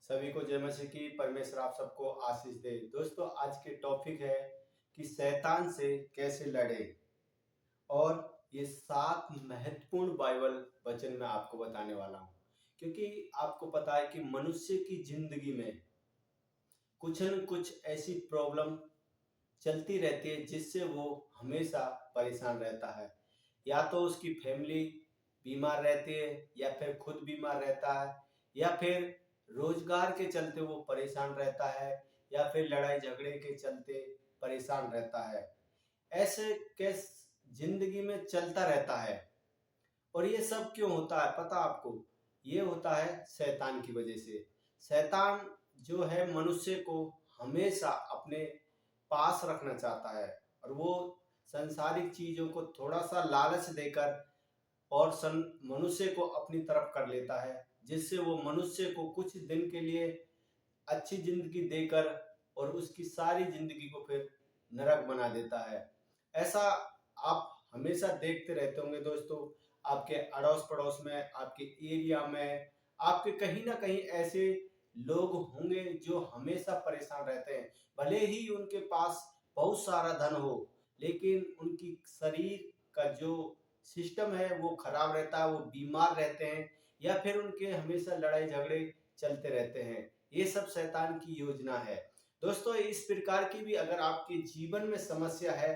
सभी को जय मसीह की। परमेश्वर आप सबको आशीष दे। दोस्तों, आज के टॉपिक है कि शैतान से कैसे लड़े, और ये 7 महत्वपूर्ण बाइबल वचन मैं आपको बताने वाला हूँ। क्योंकि आपको पता है कि मनुष्य की जिंदगी में कुछ न कुछ ऐसी प्रॉब्लम चलती रहती है जिससे वो हमेशा परेशान रहता है। या तो उसकी फैमिली बीमार रहती है, या फिर खुद बीमार रहता है, या फिर रोजगार के चलते वो परेशान रहता है, या फिर लड़ाई झगड़े के चलते परेशान रहता है। ऐसे केस जिंदगी में चलता रहता है। और ये सब क्यों होता है पता आपको? ये होता है शैतान की वजह से। शैतान जो है मनुष्य को हमेशा अपने पास रखना चाहता है, और वो संसारिक चीजों को थोड़ा सा लालच देकर और मनुष्य को अपनी तरफ कर लेता है, जिससे वो मनुष्य को कुछ दिन के लिए अच्छी जिंदगी देकर और उसकी सारी जिंदगी को फिर नरक बना देता है। ऐसा आप हमेशा देखते रहते होंगे दोस्तों। आपके अड़ोस पड़ोस में, आपके एरिया में, आपके कहीं ना कहीं ऐसे लोग होंगे जो हमेशा परेशान रहते हैं। भले ही उनके पास बहुत सारा धन हो, लेकिन उनकी शरीर का जो सिस्टम है वो खराब रहता है, वो बीमार रहते हैं, या फिर उनके हमेशा लड़ाई झगड़े चलते रहते हैं। ये सब शैतान की योजना है। दोस्तों, इस प्रकार की भी अगर आपके जीवन में समस्या है,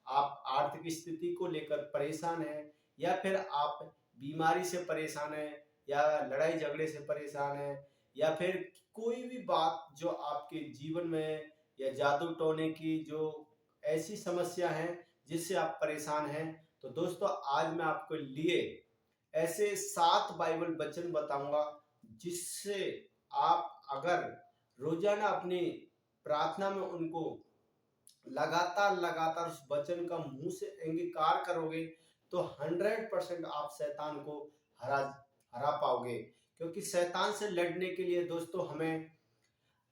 आप आर्थिक स्थिति को लेकर परेशान हैं, या फिर आप बीमारी से परेशान हैं, या लड़ाई झगड़े से परेशान हैं, या फिर कोई भी बात जो आपके जीवन में, या जादू टोने की जो ऐसी समस्या है जिससे आप परेशान हैं, तो दोस्तों आज मैं आपको लिए ऐसे 7 बाइबल वचन बताऊंगा, जिससे आप अगर रोजाना अपनी प्रार्थना में उनको लगातार लगातार उस वचन का मुंह से अंगीकार करोगे, तो 100% आप शैतान को हरा हरा पाओगे। क्योंकि शैतान से लड़ने के लिए दोस्तों हमें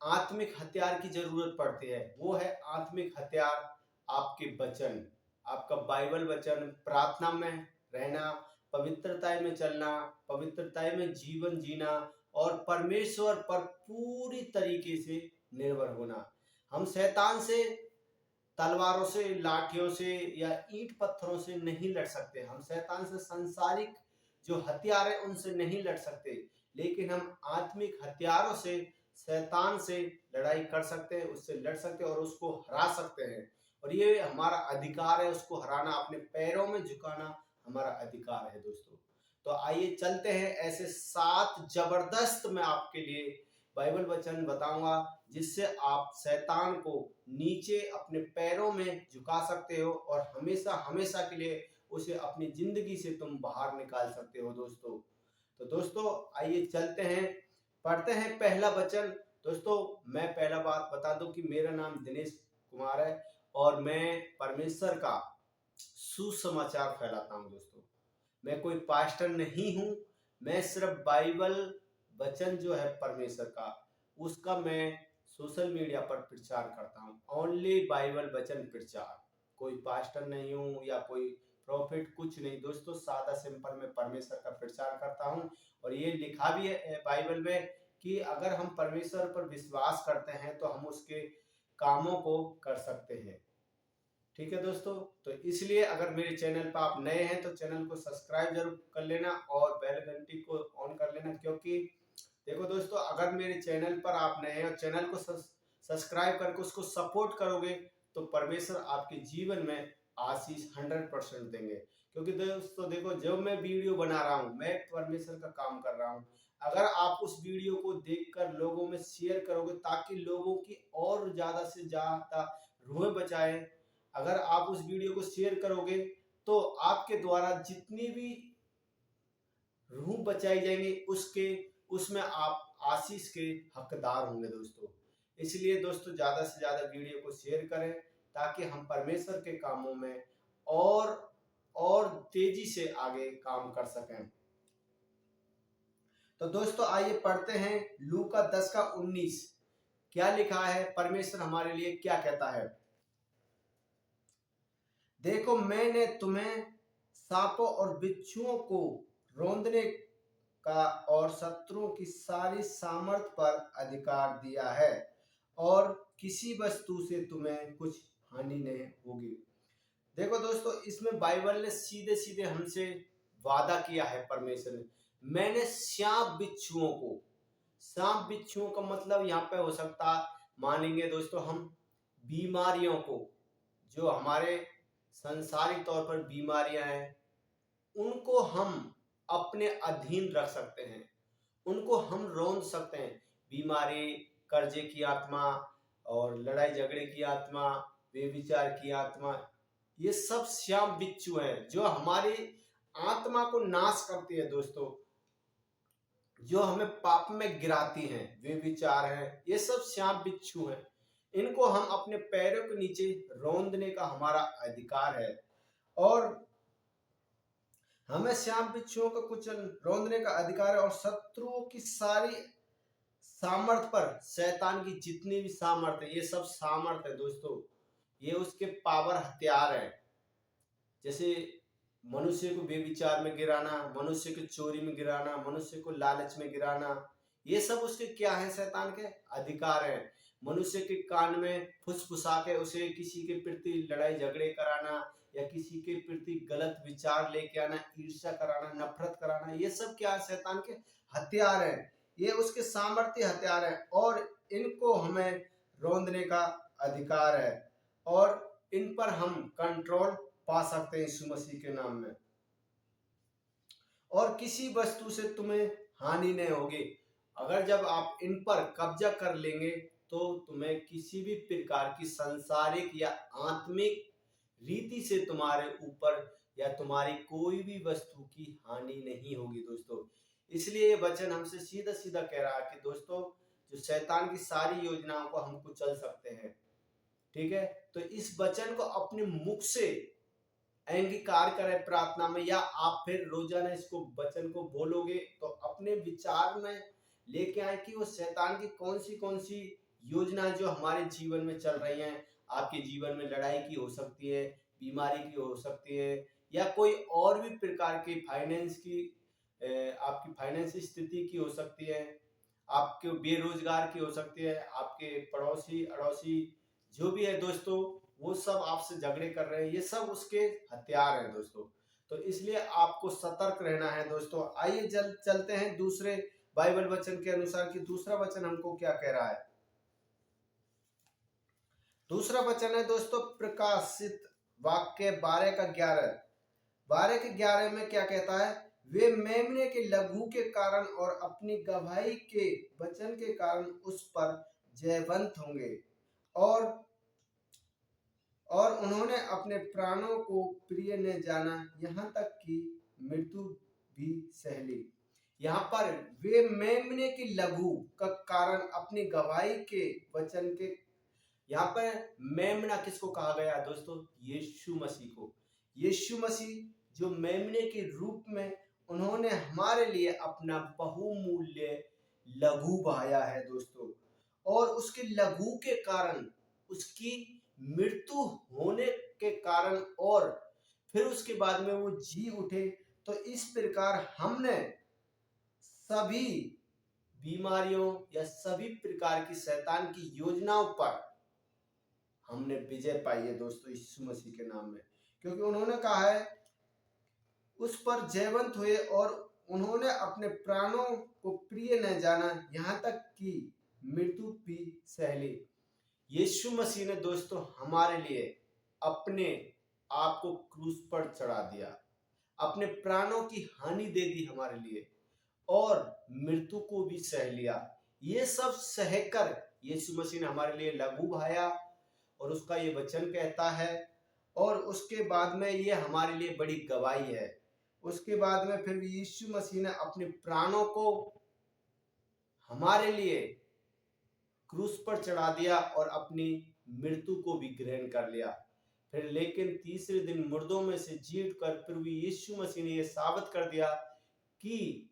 आत्मिक हथियार की जरूरत पड़ती है। वो है आत्मिक हथियार, आपके वचन, आपका बाइबल वचन, प्रार्थना में रहना, पवित्रता में चलना, पवित्रता में जीवन जीना, और परमेश्वर पर पूरी तरीके से निर्भर होना। हम शैतान से तलवारों से, लाठियों से, या ईंट पत्थरों से नहीं लड़ सकते। हम शैतान से सांसारिक जो हथियार है उनसे नहीं लड़ सकते, लेकिन हम आत्मिक हथियारों से शैतान से लड़ाई कर सकते हैं, उससे लड़ सकते हैं और उसको हरा सकते हैं। और ये हमारा अधिकार है, उसको हराना, अपने पैरों में झुकाना हमारा अधिकार है दोस्तों। तो आइए चलते हैं, ऐसे 7 जबरदस्त मैं आपके लिए बाइबल वचन बताऊंगा, जिससे आप शैतान को नीचे अपने पैरों में झुका सकते हो, और हमेशा हमेशा के लिए उसे अपनी जिंदगी से तुम बाहर निकाल सकते हो दोस्तों। तो दोस्तों आइए चलते हैं, पढ़ते हैं पहला वचन। दोस्तों, मैं पहला बात बता दूं कि मेरा नाम दिनेश कुमार है, और मैं परमेश्वर का सुसमाचार फैलाता हूं दोस्तों। मैं कोई पास्टर नहीं हूं। मैं सिर्फ बाइबल वचन जो है परमेश्वर का, उसका मैं सोशल मीडिया पर प्रचार करता हूँ। ओनली बाइबल वचन प्रचार। कोई पास्टर नहीं हूँ या कोई प्रॉफिट, कुछ नहीं दोस्तों। सादा सिंपल मैं परमेश्वर का प्रचार करता हूँ। और ये लिखा भी है बाइबल में कि अगर हम परमेश्वर पर विश्वास करते हैं तो हम उसके कामों को कर सकते हैं। ठीक है दोस्तों, तो इसलिए अगर मेरे चैनल पर आप नए हैं तो चैनल को सब्सक्राइब जरूर कर लेना, और बेल घंटी को ऑन कर लेना। क्योंकि देखो दोस्तों, अगर मेरे चैनल पर आप नए हैं और चैनल को सब्सक्राइब करके उसको सपोर्ट करोगे, तो परमेश्वर आपके जीवन में आशीष 100% देंगे। क्योंकि दोस्तों देखो, जब मैं वीडियो बना रहा हूँ, मैं परमेश्वर का काम कर रहा हूँ। अगर आप उस वीडियो को देखकर लोगों में शेयर करोगे, ताकि लोगों की और ज्यादा से ज्यादा रूहें बचाए, अगर आप उस वीडियो को शेयर करोगे, तो आपके द्वारा जितनी भी रूह बचाई जाएंगी, उसके उसमें आप आशीष के हकदार होंगे दोस्तों। इसलिए दोस्तों, ज्यादा से ज्यादा वीडियो को शेयर करें, ताकि हम परमेश्वर के कामों में और और तेजी से आगे काम कर सकें। तो दोस्तों आइए पढ़ते हैं लूका 10 का 19। क्या लिखा है, परमेश्वर हमारे लिए क्या कहता है? देखो, मैंने तुम्हें सांपों और बिच्छुओं को रौंदने का और शत्रुओं की सारी सामर्थ पर अधिकार दिया है और किसी वस्तु से तुम्हें कुछ हानि नहीं होगी। देखो दोस्तों, इसमें बाइबल ने सीधे सीधे हमसे वादा किया है परमेश्वर ने, मैंने सांप बिच्छुओं का मतलब यहाँ पे हो सकता, मानेंगे दोस्तों हम, बीमारियों को, जो हमारे संसारिक तौर पर बीमारियां हैं, उनको हम अपने अधीन रख सकते हैं, उनको हम रोक सकते हैं। बीमारी, कर्जे की आत्मा और लड़ाई झगड़े की आत्मा, बेविचार की आत्मा, ये सब श्याम बिच्छू हैं जो हमारी आत्मा को नाश करती है दोस्तों, जो हमें पाप में गिराती हैं। वे विचार हैं, ये सब श्याम बिच्छू हैं। इनको हम अपने पैरों के नीचे रौंदने का हमारा अधिकार है और हमें श्याम बिच्छुओं का कुछ रौंदने का अधिकार है और शत्रुओं की सारी सामर्थ पर, शैतान की जितनी भी सामर्थ है, ये सब सामर्थ है दोस्तों, ये उसके पावर हथियार है। जैसे मनुष्य को बेविचार में गिराना, मनुष्य को चोरी में गिराना, मनुष्य को लालच में गिराना, ये सब उसके क्या है, शैतान के अधिकार है। मनुष्य के कान में फुसफुसा के उसे किसी के प्रति लड़ाई झगड़े कराना या किसी के प्रति गलत विचार लेके आना, ईर्ष्या कराना, नफरत कराना, ये सब क्या है, शैतान के हथियार है, ये उसके सामर्थ्य हथियार है और इनको हमें रौंदने का अधिकार है और इन पर हम कंट्रोल पा सकते हैं यीशु मसीह के नाम में। और किसी वस्तु से तुम्हें हानि नहीं होगी। अगर जब आप इन पर कब्जा कर लेंगे तो तुम्हें किसी भी प्रकार की सांसारिक या आत्मिक रीति से तुम्हारे ऊपर या तुम्हारी कोई भी वस्तु की हानि नहीं होगी दोस्तों। इसलिए ये वचन हमसे सीधा सीधा कह रहा है कि दोस्तों, जो शैतान की सारी योजनाओं को हम कुचल सकते हैं। ठीक है, तो इस वचन को अपने मुख से अंगीकार करें प्रार्थना में, या आप फिर रोजाना इसको वचन को बोलोगे तो अपने विचार में लेके आए कि वो शैतान की कौन सी योजना जो हमारे जीवन में चल रही हैं। आपके जीवन में लड़ाई की हो सकती है, बीमारी की हो सकती है, या कोई और भी प्रकार की फाइनेंस की, आपकी फाइनेंस स्थिति की हो सकती है, आपके बेरोजगार की हो सकती है, आपके पड़ोसी अड़ोसी जो भी है दोस्तों, वो सब आपसे झगड़े कर रहे हैं, ये सब उसके हथियार हैं दोस्तों। तो इसलिए आपको सतर्क रहना है दोस्तों। आइए चलते हैं दूसरे बाइबल वचन के अनुसार कि दूसरा वचन हमको क्या कह रहा है। दूसरा वचन है दोस्तों प्रकाशित वाक्य 12:11 में क्या कहता है, वे मेमने के लघु के कारण और अपनी गवाही के वचन के कारण उस पर जयवंत होंगे और उन्होंने अपने प्राणों को प्रिय न जाना, यहाँ तक कि मृत्यु भी सह ली। यहाँ पर वे मेमने की लघु का कारण अपनी गवाही के वचन के, यहाँ पर मेमना किसको कहा गया दोस्तों, यीशु मसीह को। यीशु मसीह जो मेमने के रूप में उन्होंने हमारे लिए अपना बहुमूल्य लघु बहाया है दोस्तों, और उसके लघु के कारण, उसकी मृत्यु होने के कारण और फिर उसके बाद में वो जी उठे। तो इस प्रकार हमने सभी बीमारियों या सभी प्रकार की शैतान की योजनाओं पर हमने विजय पाई है दोस्तों यीशु मसीह के नाम में, क्योंकि उन्होंने कहा है उस पर जयवंत हुए और उन्होंने अपने प्राणों को प्रिय न जाना, यहाँ तक कि मृत्यु भी सह ली। यीशु मसीह ने दोस्तों हमारे लिए अपने आप को क्रूस पर चढ़ा दिया, अपने प्राणों की हानि दे दी हमारे लिए और मृत्यु को भी सह लिया। ये सब सहकर यीशु मसीह ने हमारे लिए लघु भाया और उसका ये वचन कहता है, और उसके बाद में ये हमारे लिए बड़ी गवाही है। उसके बाद में फिर यीशु मसीह ने अपने प्राणों को हमारे लिए क्रूस पर चढ़ा दिया और अपनी मृत्यु को भी ग्रहण कर लिया। फिर लेकिन तीसरे दिन मुर्दों में से जी उठकर प्रभु यीशु मसीह ने यह साबित कर दिया कि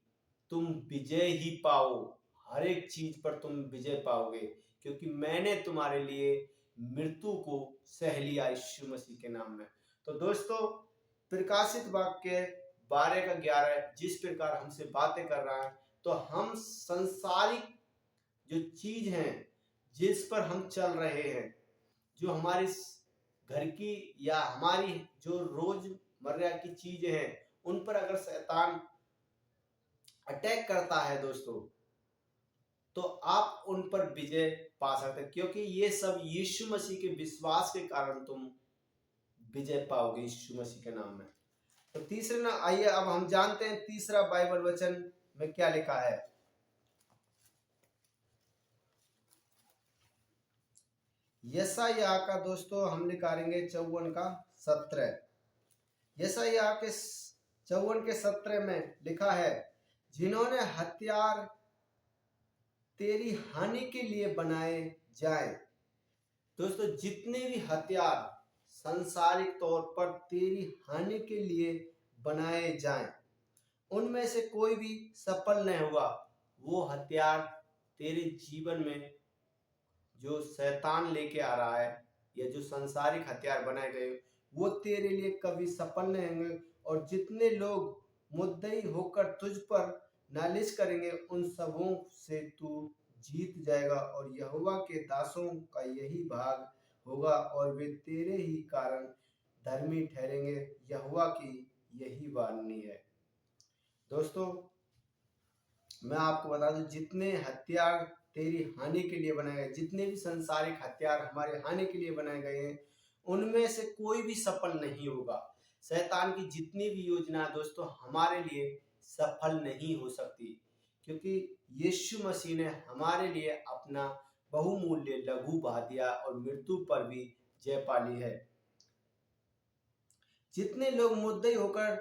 तुम विजय ही पाओ, हर एक चीज पर तुम विजय पाओगे, क्योंकि मैंने तुम्हारे लिए मृत्यु को सह लिया यीशु मसीह के नाम में। तो दोस्तों प्रकाशित वाक्य 12 का 11 जिस प्रकार हमसे बातें कर रहा है, तो हम संसारिक जो चीज हैं जिस पर हम चल रहे हैं, जो हमारी घर की या हमारी जो रोजमर्रा की चीजें हैं, उन पर अगर शैतान अटैक करता है दोस्तों, तो आप उन पर विजय पा सकते हैं, क्योंकि ये सब यीशु मसीह के विश्वास के कारण तुम विजय पाओगे यीशु मसीह के नाम में। तो तीसरे ना, आइए अब हम जानते हैं तीसरा बाइबल वचन में क्या लिखा है। यशायाह का दोस्तों हम निकालेंगे 54 का 17। यशायाह के 54 के 17 में लिखा है, जिन्होंने हथियार तेरी हानि के लिए बनाए जाए। दोस्तों जितने भी हथियार सांसारिक तौर पर तेरी हानि के लिए बनाए जाएं, उनमें से कोई भी सफल नहीं हुआ। वो हथियार तेरे जीवन में जो शैतान लेके आ रहा है, या जो सांसारिक हथियार बनाए गए, वो तेरे लिए कभी सफल नहीं होंगे। और जितने लोग मुद्दई होकर तुझ पर नालिश करेंगे, उन सबों से तू जीत जाएगा, और यहोवा के दासों का यही भाग होगा, और वे तेरे ही कारण धर्मी ठहरेंगे। यहोवा की यही वाणी है। दोस्तों मैं आपको बता दूं, जितने हथियार तेरी हानि के लिए बनाए गए, जितने भी संसारिक हथियार हमारे हानि के लिए बनाए गए हैं, उनमें से कोई भी सफल नहीं होगा। शैतान की जितनी भी योजना दोस्तों हमारे लिए सफल नहीं हो सकती, क्योंकि यीशु मसीह ने हमारे लिए अपना बहुमूल्य लहू बहा दिया और मृत्यु पर भी जय पा ली है। जितने लोग मुद्दई होकर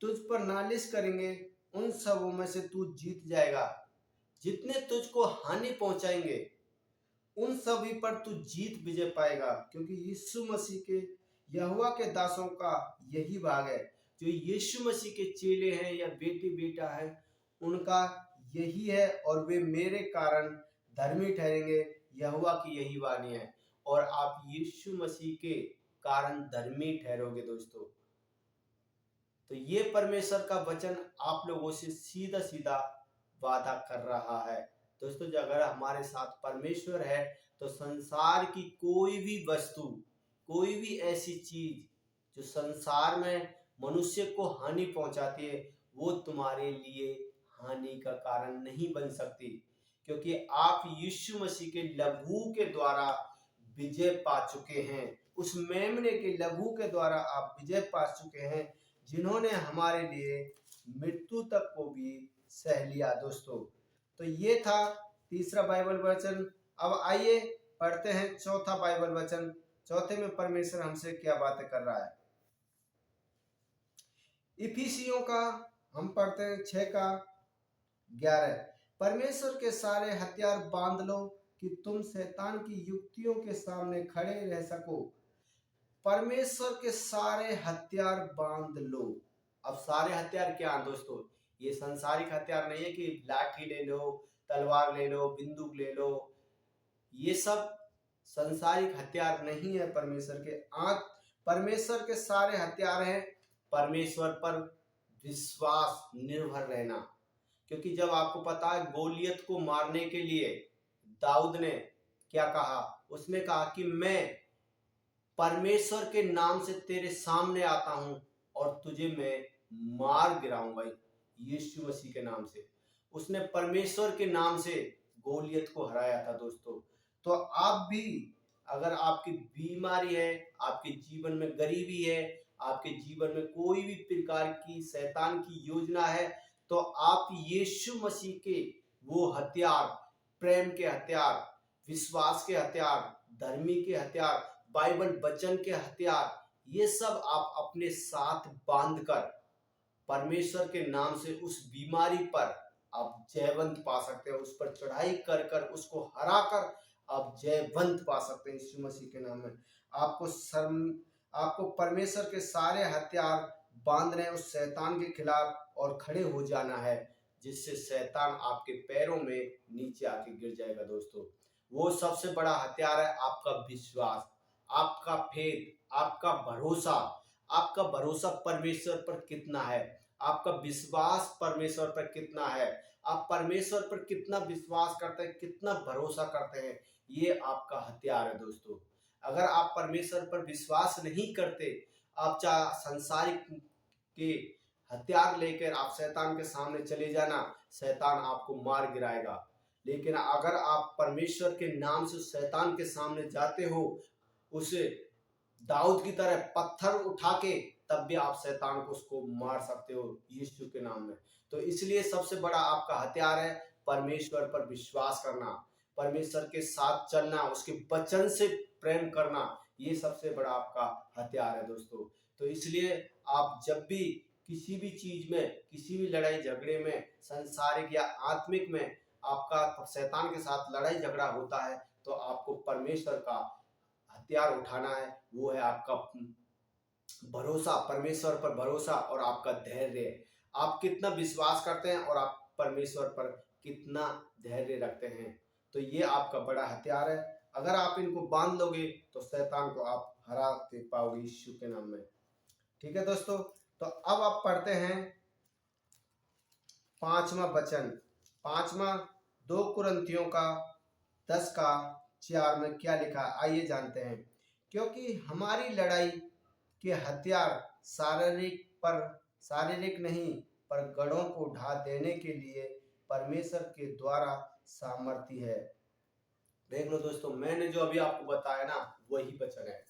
तुझ पर नालिश करेंगे, उन सबों में से तू जीत जाएगा। जितने तुझको हानि पहुंचाएंगे, उन सभी पर तू जीत विजय पाएगा, क्योंकि यीशु मसीह के यहोवा के दासों का यही भाग है। जो यीशु मसीह के चेले हैं या बेटी बेटा है, उनका यही है, और वे मेरे कारण धर्मी ठहरेंगे। यहोवा की यही वाणी है, और आप यीशु मसीह के कारण धर्मी ठहरोगे दोस्तों। तो ये परमेश्वर का वचन आप लोगों से सीधा सीधा वादा कर रहा है दोस्तों। जो अगर हमारे साथ परमेश्वर है, तो संसार की कोई भी वस्तु, कोई भी ऐसी चीज जो संसार में मनुष्य को हानि पहुंचाती है, वो तुम्हारे लिए हानि का कारण नहीं बन सकती, क्योंकि आप यीशु मसीह के लहू के द्वारा विजय पा चुके हैं। उस मेमने के लहू के द्वारा आप विजय पा चुके हैं, जिन्होंने हमारे लिए मृत्यु तक को भी सह लिया दोस्तों। तो ये था तीसरा बाइबल वचन। अब आइए पढ़ते हैं चौथा बाइबल वचन। चौथे में परमेश्वर हमसे क्या बातें कर रहा है। इफिसियों का हम पढ़ते हैं 6 का 11। परमेश्वर के सारे हथियार बांध लो कि तुम शैतान की युक्तियों के सामने खड़े रह सको। परमेश्वर के सारे हथियार बांध लो। अब सारे हथियार क्या हैं दोस्तों? ये संसारिक हथियार नहीं है कि लाठी ले लो, तलवार ले लो, बंदूक ले लो। ये सब संसारिक हथियार नहीं है। परमेश्वर के सारे हथियार हैं परमेश्वर पर विश्वास निर्भर रहना। क्योंकि जब आपको पता है गोलियत को मारने के लिए दाऊद ने क्या कहा, उसने कहा कि मैं परमेश्वर के नाम से तेरे सामने आता हूं और तुझे मैं मार गिराऊंगा यीशु मसीह के नाम से। उसने परमेश्वर के नाम से गोलियत को हराया था दोस्तों। तो आप भी, अगर आपकी बीमारी है, आपके जीवन में गरीबी है, आपके जीवन में कोई भी प्रकार की शैतान की योजना है, तो आप यीशु मसीह के वो हथियार, प्रेम के हथियार, विश्वास के हथियार, धर्मी के हथियार, बाइबल वचन के हथियार, ये सब आप अपने साथ बांधकर परमेश्वर के नाम से उस बीमारी पर आप जयवंत पा सकते हैं। उस पर चढ़ाई कर कर उसको हरा कर आप जयवंत पा सकते हैं यीशु मसीह के नाम में। आपको परमेश्वर के सारे हथियार बांधने उस शैतान के खिलाफ और खड़े हो जाना है, जिससे शैतान आपके पैरों में नीचे आके गिर जाएगा दोस्तों। वो सबसे बड़ा हथियार है आपका विश्वास, आपका फेथ, आपका भरोसा। आपका भरोसा परमेश्वर पर कितना है, आपका विश्वास परमेश्वर पर कितना है, आप परमेश्वर पर कितना विश्वास करते हैं, कितना भरोसा करते हैं, ये आपका हथियार है दोस्तों। अगर आप परमेश्वर पर विश्वास नहीं करते, आप चाहे संसारिक के हथियार लेकर आप शैतान के सामने चले जाना, शैतान आपको मार गिराएगा। लेकिन अगर आप परमेश्वर के नाम से शैतान के सामने जाते हो, उसे दाऊद की तरह पत्थर उठा के, तब भी आप शैतान को उसको मार सकते हो यीशु के नाम में। तो इसलिए सबसे बड़ा आपका हथियार है परमेश्वर पर विश्वास करना, परमेश्वर के साथ चलना, उसके वचन से प्रेम करना, ये सबसे बड़ा आपका हथियार है दोस्तों। तो इसलिए आप जब भी किसी भी चीज में, किसी भी लड़ाई झगड़े में, संसारिक या आत्मिक में आपका शैतान के साथ लड़ाई झगड़ा होता है, तो आपको परमेश्वर का हथियार उठाना है। वो है आपका भरोसा, परमेश्वर पर भरोसा और आपका धैर्य। आप कितना विश्वास करते हैं और आप परमेश्वर पर कितना धैर्य रखते हैं, तो ये आपका बड़ा हथियार है। अगर आप इनको बांध लोगे तो शैतान को आप हरा दे पाओगे यीशु के नाम में। ठीक है दोस्तों, तो अब आप पढ़ते हैं 5वां वचन, 2 कुरिन्थियों का 10:4 में क्या लिखा, आइए जानते हैं। क्योंकि हमारी लड़ाई के हथियार शारीरिक नहीं, पर गढ़ों को ढा देने के लिए परमेश्वर के द्वारा सामर्थ्य है। देख लो दोस्तों, मैंने जो अभी आपको बताया ना, वही वचन है।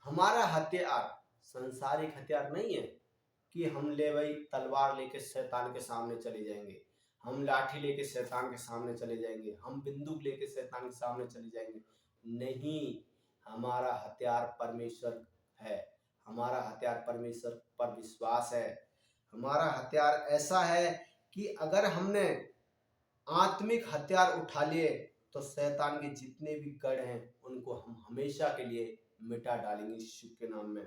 हमारा हथियार संसारिक हथियार नहीं है कि हम ले भाई तलवार लेके शैतान के सामने चले जाएंगे, हम लाठी लेके शैतान के सामने चले जाएंगे, हम बंदूक लेके शैतान के सामने चले जाएंगे। नहीं, हमारा हथियार परमेश्वर है, हमारा हथियार परमेश्वर पर विश्वास है। हमारा हथियार ऐसा है कि अगर हमने आत्मिक हथियार उठा लिए तो शैतान के जितने भी गढ़ हैं उनको हम हमेशा के लिए मिटा डालेंगे यीशु के नाम में।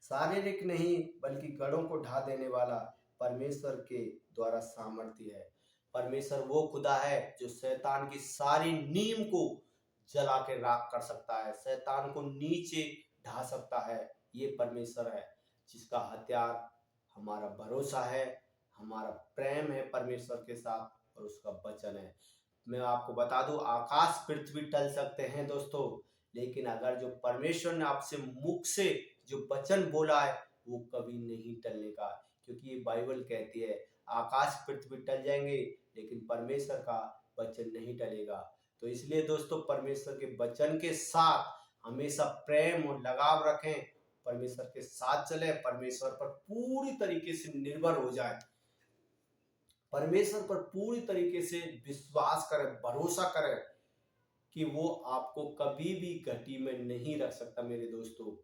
शारीरिक नहीं, बल्कि गढ़ों को ढा देने वाला परमेश्वर के द्वारा सामर्थ्य है। परमेश्वर वो खुदा है जो शैतान की सारी नींव को जला के राख कर सकता है, शैतान को नीचे ढा सकता है। ये परमेश्वर है जिसका हथियार हमारा भरोसा है, हमारा प्रेम है परमेश्वर के साथ और उसका वचन है। मैं आपको बता दूं, आकाश पृथ्वी टल सकते हैं दोस्तों, लेकिन अगर जो परमेश्वर ने आपसे मुख से जो वचन बोला है वो कभी नहीं टलने का, क्योंकि ये बाइबल कहती है आकाश पृथ्वी टल जाएंगे लेकिन परमेश्वर का वचन नहीं टलेगा। तो इसलिए दोस्तों, परमेश्वर के वचन के साथ हमेशा प्रेम और लगाव रखें, परमेश्वर के साथ चले, परमेश्वर पर पूरी तरीके से निर्भर हो जाए, परमेश्वर पर पूरी तरीके से विश्वास करें, भरोसा करें कि वो आपको कभी भी घटी में नहीं रख सकता मेरे दोस्तों।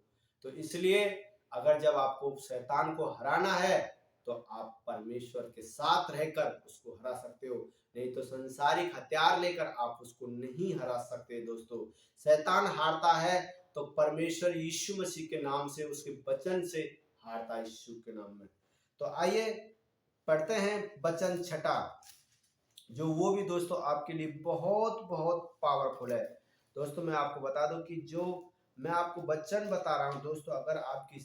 तो इसलिए अगर जब आपको शैतान को हराना है तो आप परमेश्वर के साथ रहकर उसको हरा सकते हो, नहीं तो संसारिक हथियार लेकर आप उसको नहीं हरा सकते दोस्तों। शैतान हारता है तो परमेश्वर यीशु मसीह के नाम से, उसके वचन से हारता है यीशु के नाम में। तो आइए पढ़ते हैं वचन 6, जो वो भी दोस्तों आपके लिए बहुत बहुत पावरफुल है। दोस्तों मैं आपको बता दूं कि जो मैं आपको वचन बता रहा हूं दोस्तों, अगर आपकी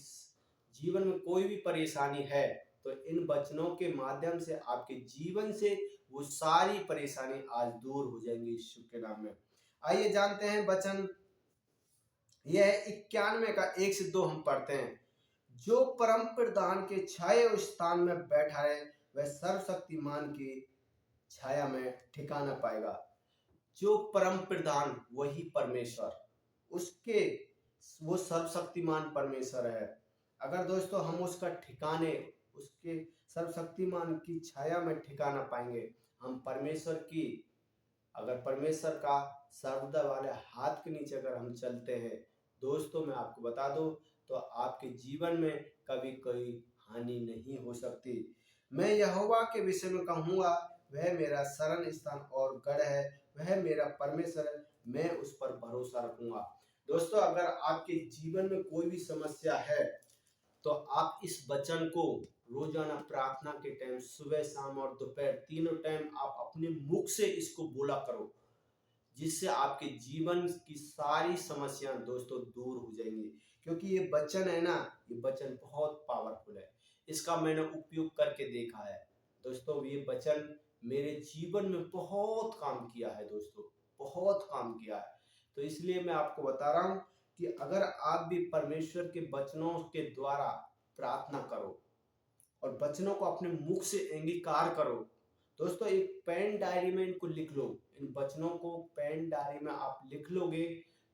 जीवन में कोई भी परेशानी है तो इन वचनों के माध्यम से आपके जीवन से वो सारी परेशानी आज दूर हो जाएंगी यीशु के नाम में। आइए जानते हैं वचन, यह है 91 का 1 से 2 हम पढ़ते हैं। जो परम प्रधान के छाये स्थान में बैठा है वह सर्वशक्तिमान की छाया में ठिकाना पाएगा। जो परम प्रधान वही परमेश्वर, उसके वो सर्वशक्तिमान परमेश्वर है। अगर दोस्तों हम उसका ठिकाने, उसके सर्वशक्तिमान की छाया में ठिकाना पाएंगे, हम परमेश्वर की, अगर परमेश्वर का सर्वदा वाले हाथ के नीचे अगर हम चलते हैं दोस्तों, मैं आपको बता दूं तो आपके जीवन में कभी कोई हानि नहीं हो सकती। मैं यहोवा के विषय में कहूँगा, वह मेरा शरण स्थान और गढ़ है, वह मेरा परमेश्वर है, मैं उस पर भरोसा रखूंगा। दोस्तों अगर आपके जीवन में कोई भी समस्या है तो आप इस वचन को रोजाना प्रार्थना के टाइम, सुबह शाम और दोपहर तीनों टाइम आप अपने मुख से इसको बोला करो, जिससे आपके जीवन की सारी समस्याएं दोस्तों दूर हो जाएंगी। क्योंकि ये वचन है ना, ये वचन बहुत पावरफुल है। इसका मैंने उपयोग करके देखा है। दोस्तों ये वचन मेरे जीवन में बहुत काम किया है दोस्तों, बहुत काम किया है। तो इसलिए मैं आपको बता रहा हूँ कि अगर आप भी परमेश्वर के वचनों के द्वारा प्रार्थना करो और वचनों को अपने मुख से अंगीकार करो। दोस्तों एक पेन डायरी में इनको लिख लो, इन वचनों को पेन डायरी में आप लिख लोगे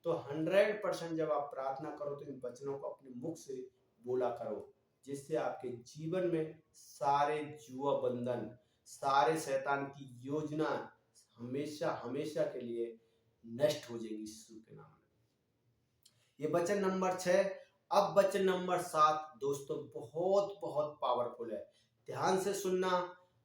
तो 100% जब आप प्रार्थना करो तो इन वचनों को अपने मुख से बोला करो, जिससे आपके जीवन में सारे जुआ बंधन, सारे शैतान की योजना हमेशा हमेशा के लिए नष्ट हो जाएगी यीशु के नाम में। ये वचन नंबर 6। अब वचन नंबर 7 दोस्तों बहुत बहुत पावरफुल है, ध्यान से सुनना।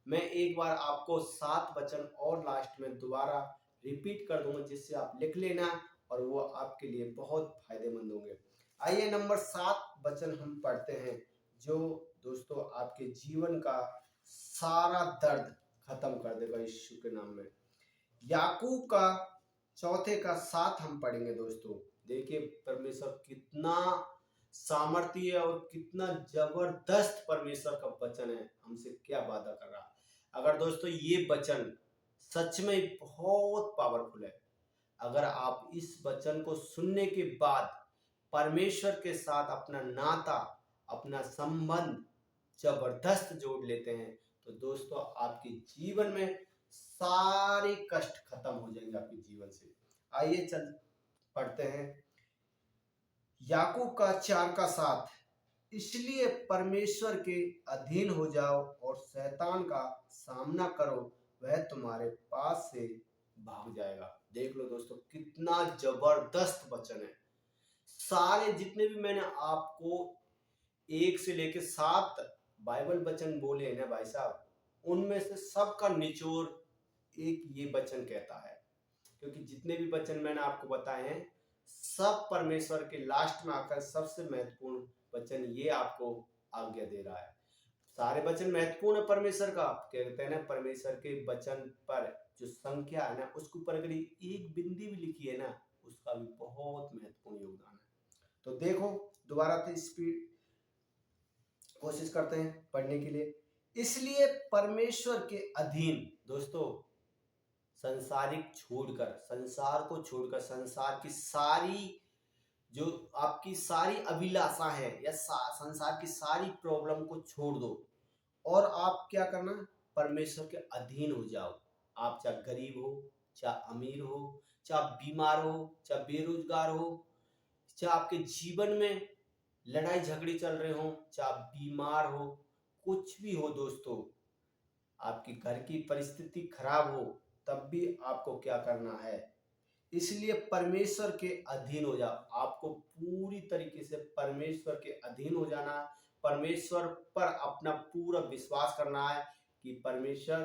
मैं एक बार आपको 7 वचन और लास्ट में दोबारा रिपीट कर दूंगा, जिससे आप लिख लेना और वो आपके लिए बहुत फायदेमंद होंगे। आइए नंबर 7 वचन हम पढ़ते हैं, जो दोस्तों आपके जीवन का सारा दर्द खत्म कर देगा यीशु के नाम में। याकूब का 4 का 7 हम पढ़ेंगे दोस्तों। देखिए परमेश्वर कितना सामर्थ्य है और कितना जबरदस्त परमेश्वर का वचन है, हमसे क्या वादा कर रहा है। अगर दोस्तों ये वचन सच में बहुत पावरफुल है, अगर आप इस वचन को सुनने के बाद परमेश्वर के साथ अपना नाता, अपना संबंध जबरदस्त जोड़ लेते हैं, तो दोस्तों आपके जीवन में सारे कष्ट खत्म हो जाएंगे आपके जीवन से। आइए चल पढ़ते हैं याकूब का 4 का 7। इसलिए परमेश्वर के अधीन हो जाओ और शैतान का सामना करो, वह तुम्हारे पास से भाग जाएगा। देख लो दोस्तों कितना जबरदस्त वचन है। सारे जितने भी मैंने आपको 1 से लेकर 7 बाइबल वचन बोले हैं ना भाई साहब, उनमें से सबका निचोड़ एक ये वचन कहता है। क्योंकि जितने भी वचन मैंने आपको बताए हैं सब परमेश्वर के लास्ट में आकर सबसे महत्वपूर्ण वचन ये आपको आज्ञा दे रहा है। सारे वचन महत्वपूर्ण है परमेश्वर का, कहते हैं ना परमेश्वर के वचन पर जो संख्या है ना उसके ऊपर अगर एक बिंदी भी लिखी है ना, उसका भी बहुत महत्वपूर्ण योगदान है। तो देखो दोबारा से स्पीड कोशिश करते हैं पढ़ने के लिए। इसलिए परमेश्वर के अधीन दोस्तों, संसारिक छोड़कर, संसार को छोड़कर, संसार की सारी जो आपकी सारी अभिलाषा है या संसार की सारी प्रॉब्लम को छोड़ दो और आप क्या करना, परमेश्वर के अधीन हो जाओ। आप चाहे गरीब हो, चाहे अमीर हो, चाहे बीमार हो, चाहे बेरोजगार हो, चाहे आपके जीवन में लड़ाई झगड़े चल रहे हो, चाहे बीमार हो, कुछ भी हो दोस्तों, आपकी घर की परिस्थिति खराब हो, तब भी आपको क्या करना है, इसलिए परमेश्वर के अधीन हो जाओ। आपको पूरी तरीके से परमेश्वर के अधीन हो जाना, परमेश्वर पर अपना पूरा विश्वास करना है कि परमेश्वर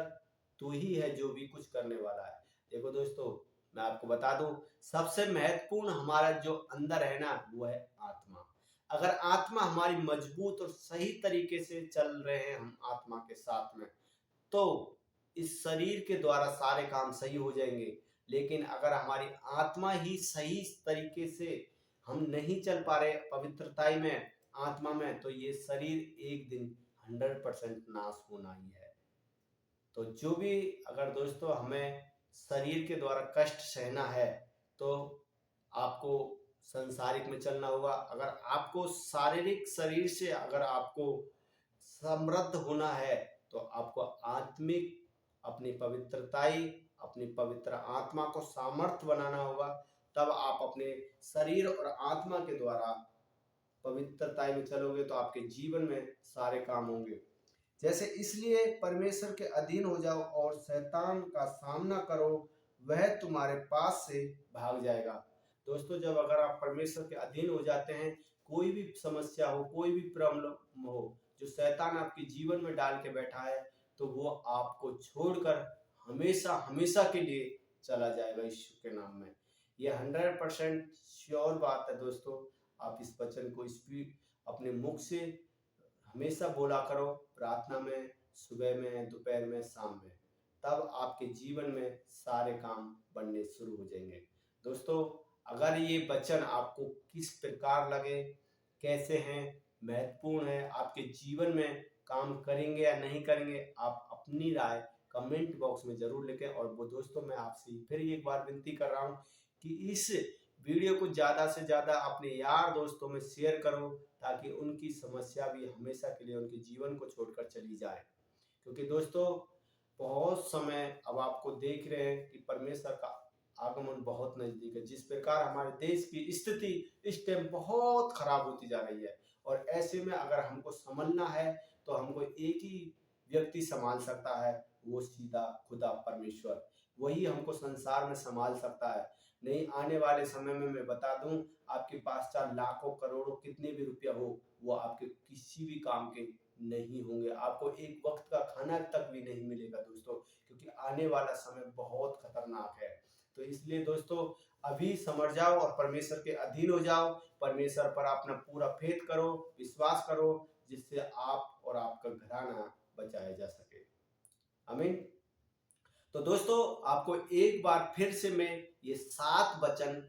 तू ही है जो भी कुछ करने वाला है। देखो दोस्तों मैं आपको बता दूं, सबसे महत्वपूर्ण हमारा जो अंदर है ना वो है आत्मा। अगर आत्मा हमारी मजबूत और सही तरीके से चल रहे हैं हम आत्मा के साथ में, तो इस शरीर के द्वारा सारे काम सही हो जाएंगे। लेकिन अगर हमारी आत्मा ही सही तरीके से हम नहीं चल पा रहे पवित्रताई में, आत्मा में, तो ये शरीर एक दिन 100% नाश होना ही है। तो जो भी अगर दोस्तों हमें शरीर के द्वारा कष्ट सहना है तो आपको संसारिक में चलना होगा। अगर आपको शारीरिक शरीर से अगर आपको समृद्ध होना है तो आपको आत्मिक अपनी पवित्रताई, अपनी पवित्र आत्मा को सामर्थ्य बनाना होगा। तब आप अपने शरीर और आत्मा के द्वारा पवित्रताई में चलोगे तो आपके जीवन में सारे काम होंगे। जैसे इसलिए परमेश्वर के अधीन हो जाओ और शैतान का सामना करो, वह तुम्हारे पास से भाग जाएगा। दोस्तों जब अगर आप परमेश्वर के अधीन हो जाते हैं, कोई भी समस्या हो, कोई भी प्रॉब्लम हो जो शैतान आपके जीवन में डाल के बैठा है, तो वो आपको छोड़कर हमेशा हमेशा के लिए चला जाएगा यीशु के नाम में। ये 100% श्योर बात है दोस्तों। आप इस वचन को अपने मुख से हमेशा बोला करो, प्रार्थना में, सुबह में, दोपहर में, शाम में, तब आपके जीवन में सारे काम बनने शुरू हो जाएंगे। दोस्तों अगर ये वचन आपको किस प्रकार लगे, कैसे हैं, महत्वपूर्ण है, आपके जीवन में काम करेंगे या नहीं करेंगे, आप अपनी राय कमेंट बॉक्स में जरूर लिखें। और वो दोस्तों, मैं आपसे फिर एक बार विनती कर रहा हूँ कि इस वीडियो को ज़्यादा से ज़्यादा अपने यार दोस्तों में शेयर करो, ताकि उनकी समस्या भी हमेशा के लिए उनके जीवन को छोड़कर चली जाए। क्योंकि दोस्तों, बहुत समय अब आपको देख रहे हैं कि परमेश्वर का आगमन बहुत नजदीक है। जिस प्रकार हमारे देश की स्थिति इस टाइम बहुत खराब होती जा रही है, और ऐसे में अगर हमको संभलना है तो हमको एक ही व्यक्ति संभाल सकता है, वो सीधा खुदा परमेश्वर। वही हमको संसार में संभाल सकता है। नहीं, आने वाले समय में मैं बता दूं, आपके पास चाहे लाखों करोड़ों कितने भी रुपया हो, वो आपके किसी भी काम के नहीं होंगे। आपको एक वक्त का खाना तक भी नहीं मिलेगा दोस्तों, क्योंकि आने वाला समय बहुत खतरनाक है। तो इसलिए दोस्तों, अभी समझ जाओ और परमेश्वर के अधीन हो जाओ। परमेश्वर पर अपना पूरा फेथ करो, विश्वास करो, जिससे आप और आपका घराना बचाया जा सके। आमीन। तो दोस्तों, आपको एक बार फिर से मैं ये 7 वचन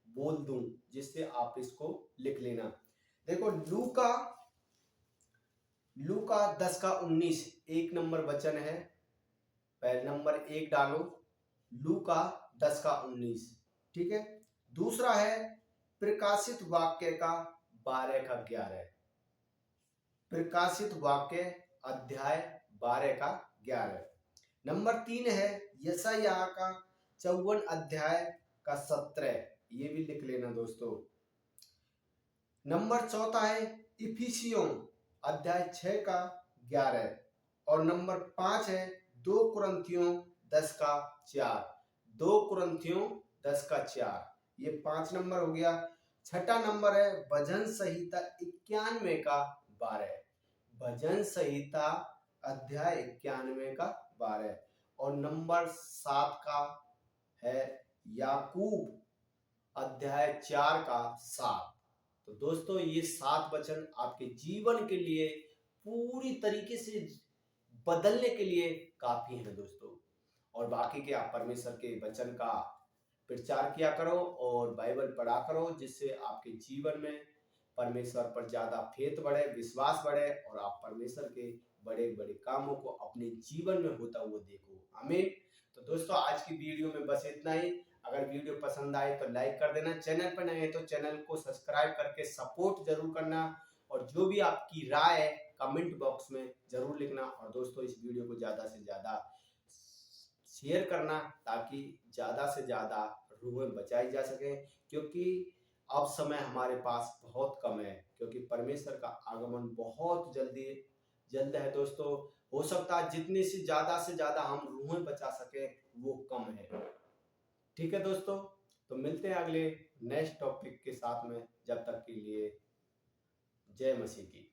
बोल दूं, जिससे आप इसको लिख लेना। देखो, लूका 10:19 एक नंबर वचन है। पहले नंबर 1 डालो, लूका 10:19। ठीक है। दूसरा है प्रकाशित वाक्य का 12:11। प्रकाशित वाक्य अध्याय 12:11। नंबर 3 है यशायाह का 54 अध्याय का 17। ये भी लिख लेना दोस्तों। नंबर 4 है इफिसियों अध्याय 6 का 11। और नंबर 5 है 2 कुरिन्थियों 10:4। 2 कुरिन्थियों 10:4। ये 5 नंबर हो गया। छठा नंबर है भजन संहिता 91 का 12। भजन संहिता अध्याय 91 का 12। और नंबर 7 का है याकूब अध्याय 4 का 7। तो दोस्तों, ये 7 वचन आपके जीवन के लिए पूरी तरीके से बदलने के लिए काफी है दोस्तों। और बाकी के आप परमेश्वर के वचन का प्रचार किया करो और बाइबल पढ़ा करो, जिससे आपके जीवन में परमेश्वर पर ज्यादा फेथ बढ़े, विश्वास बढ़े, और आप परमेश्वर के बड़े बड़े कामों को अपने जीवन में होता हुआ देखो। आमीन। तो दोस्तों, आज की वीडियो में बस इतना ही। अगर वीडियो पसंद आए तो लाइक कर देना, चैनल पर नए हैं तो चैनल को सब्सक्राइब करके सपोर्ट जरूर करना, और जो भी आपकी राय है कमेंट बॉक्स में जरूर लिखना। और दोस्तों, इस वीडियो को ज्यादा से ज्यादा शेयर करना, ताकि ज्यादा से ज्यादा रूहें बचाई जा सके, क्योंकि अब समय हमारे पास बहुत कम है, क्योंकि परमेश्वर का आगमन बहुत जल्द है दोस्तों। हो सकता है जितने से ज्यादा हम रूहें बचा सके वो कम है। ठीक है दोस्तों, तो मिलते हैं अगले नेक्स्ट टॉपिक के साथ में। जब तक के लिए जय मसीह की।